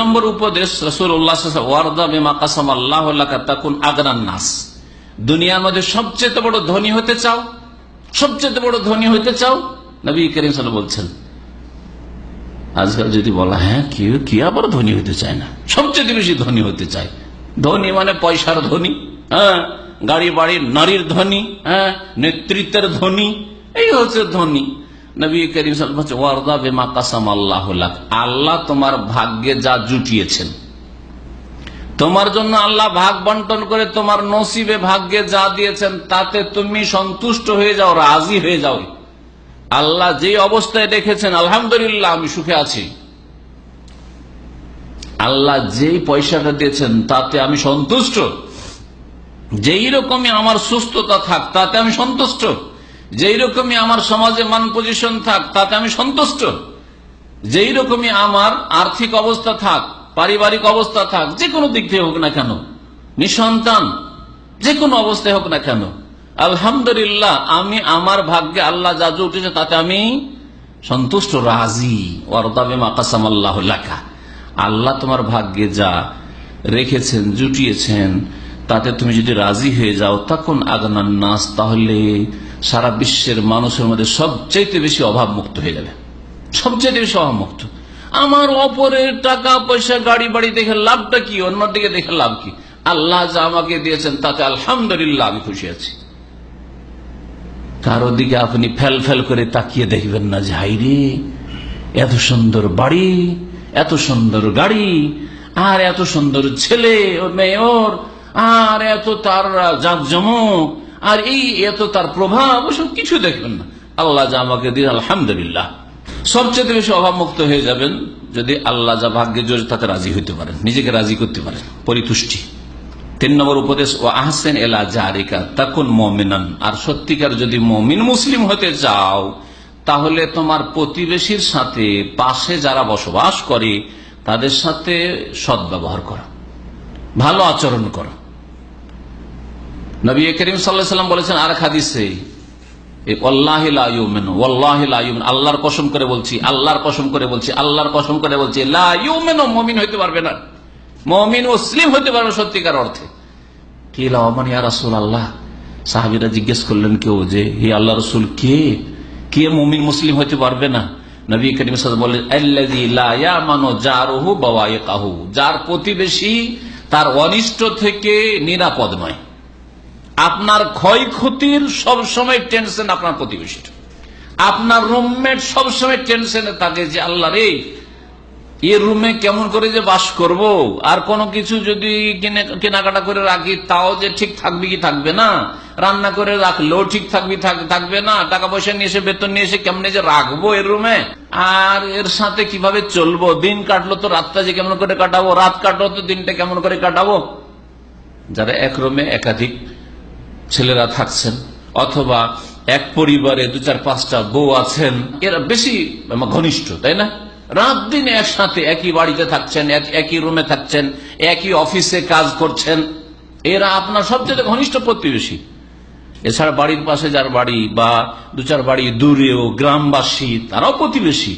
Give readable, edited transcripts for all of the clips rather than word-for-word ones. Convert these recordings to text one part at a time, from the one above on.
নম্বর উপদেশ রাসূলুল্লাহ সাল্লাল্লাহু আলাইহি ওয়াসাল্লাম, ওয়ারদা বিমা কাসামাল্লাহু লাকা তাকুন আগনান নাস। দুনিয়ার মধ্যে সবচেয়ে বড় ধনী হতে চাও, সবচেয়ে বড় ধনী হতে চাও, নবী করিম সাল্লাল্লাহু আলাইহি ওয়াসাল্লাম বলছেন। আজকাল যদি বলা, হ্যাঁ কি আবার ধনী হতে চায় না, সবচেয়ে বেশি ধনী হতে চায়। ধনী মানে পয়সার ধনী, হ্যাঁ, গাড়ি বাড়ি নারীর ধনী, হ্যাঁ, নেতৃত্বের ধনী, এই হচ্ছে ধনী। নবী করিম সাল্লাল্লাহু আলাইহি ওয়াসাল্লাম ওয়ারদা বিমা কাসামাল্লাহু লাক, আল্লাহ তোমার ভাগ্যে যা জুটিয়েছেন, তোমার জন্য আল্লাহ ভাগ বন্টন করে তোমার নসিবে ভাগ্যে যা দিয়েছেন তাতে তুমি সন্তুষ্ট হয়ে যাও, রাজি হয়ে যাও। আল্লাহ যে অবস্থায় রেখেছেন, আলহামদুলিল্লাহ আমি সুখে আছি। আল্লাহ যেই পয়সাটা দিয়েছেন তাতে আমি সন্তুষ্ট। যেই রকমই আমার সুস্থতা থাক তাতে আমি সন্তুষ্ট, যেই রকমই আমার সমাজে মান পজিশন থাক তাতে আমি সন্তুষ্ট, যেই রকমই আমার আর্থিক অবস্থা থাক, পারিবারিক অবস্থা থাক, যে কোনো দিক থেকে হোক না কেন, নিঃসন্তান, যে কোনো অবস্থায় হোক না কেন, আলহামদুলিল্লাহ আমি আমার ভাগ্যে আল্লাহ যা উঠেছে তাতে আমি সন্তুষ্ট, রাজি। ওয়ারদা বিমা কাসামাল্লাহু লাকা, আল্লাহ তোমার ভাগ্যে যা রেখেছেন, জুটিয়েছেন, তাতে তুমি যদি রাজি হয়ে যাও, তখন আগনান নাস, তাহলে সারা বিশ্বের মানুষের মধ্যে সবচেয়ে বেশি অভাব মুক্ত হয়ে যাবে, সবচেয়ে বেশি অভাব মুক্ত। আমার অপরের টাকা পয়সা গাড়ি বাড়ি দেখে লাভটা কি, অন্যদিকে দেখে লাভ কি? আল্লাহ যা আমাকে দিয়েছেন তাতে আলহামদুলিল্লাহ আমি খুশি আছি। কারো দিকে আপনি ফেল ফেল করে তাকিয়ে দেখবেন না যে হাইরে এত সুন্দর বাড়ি, এত সুন্দর গাড়ি, আর এত সুন্দর ছেলে ও মেয়ে ওর, আর এত তার জাঁকজমক, আর এই এত তার প্রভাব, ওসব কিছু দেখবেন না। আল্লাহ যা আমাকে দিয়ে আলহামদুলিল্লাহ। সবচেয়ে বেশি অভাব মুক্ত হয়ে যাবেন যদি আল্লাহ যা ভাগ্যে জোরে তাতে রাজি হইতে পারেন, নিজেকে রাজি করতে পারেন, পরিতুষ্টি। 3 নম্বর উপদেশ, ও আহসেন এলা জারিকা তাকুন মুমিনান, আর সত্যিকার যদি মুমিন মুসলিম হতে চাও তাহলে তোমার প্রতিবেশীর সাথে, পাশে যারা বসবাস করে তাদের সাথে সদ্ব্যবহার করো, ভালো আচরণ করো। নবী করিম সাল্লাল্লাহু আলাইহি ওয়াসাল্লাম বলেছেন আর এক হাদিসে, ওয়াল্লাহি লা ইউমিনু, ওয়াল্লাহি লা ইউমিনু, আল্লাহর কসম করে বলছি, আল্লাহর কসম করে বলছি, আল্লাহর কসম করে বলছি, লা ইউমিনু, মুমিন হইতে পারবে না, মুমিন মুসলিম হইতে পারবে সত্যিকার অর্থে। কি লামান ইয়া রাসূলুল্লাহ, সাহাবীরা জিজ্ঞেস করলেন কেউ যে হে আল্লাহর রাসূল, কে মুমিন মুসলিম হইতে পারবে না? নবী করিম সাল্লাল্লাহু আলাইহি ওয়াসাল্লাম বলেন, আল্লাযী লা ইয়ামানু জারুহু বাওয়াইকাহু, যার প্রতিবেশী তার অনিষ্ট থেকে নিরাপদ নয়। আপনার ক্ষয়ক্ষতির সবসময় টেনশন আপনার প্রতিবেশীর, আপনার রুমমেট সবসময় টেনশনে থাকে যে আল্লাহ রে এর রুমে কেমন করে যে বাস করব, আর কোনো কিছু যদি কেনাকাটা করে রাখি তাও যে ঠিক থাকবে কি থাকবে না, রান্না করে রাখলেও ঠিক থাকবে না, টাকা পয়সা নিয়ে এসে বেতন নিয়ে এসে কেমনে যে রাখবো এর রুমে, আর এর সাথে কিভাবে চলবো, দিন কাটলো তো রাতটা যে কেমন করে কাটাবো, রাত কাটলো তো দিনটা কেমন করে কাটাবো। যারা এক রুমে একাধিক ছেলেরা থাকছেন, অথবা এক পরিবারে 2-4-5টা বউ আছেন, এরা বেশি ঘনিষ্ঠ, তাই না? রাত দিন একসাথে একই বাড়িতে থাকছেন, একই রুমে থাকছেন, একই অফিসে কাজ করছেন, এরা আপনার সবচেয়ে ঘনিষ্ঠ প্রতিবেশী। এছাড়া বাড়ির পাশে যার বাড়ি বা 2-4 বাড়ি দূরেও গ্রামবাসী, তারাও প্রতিবেশী।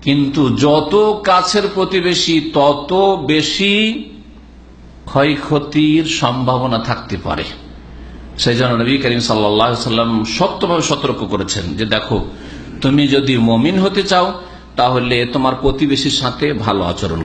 কিন্তু যত কাছের প্রতিবেশী তত বেশি ক্ষয়ক্ষতির সম্ভাবনা থাকতে পারে। সেই জন্য নবী করিম সাল্লাল্লাহু আলাইহি ওয়াসাল্লাম শক্তভাবে সতর্ক করেছেন যে দেখো, তুমি যদি মুমিন হতে চাও তাহলে তোমার প্রতিবেশীর সাথে ভালো আচরণ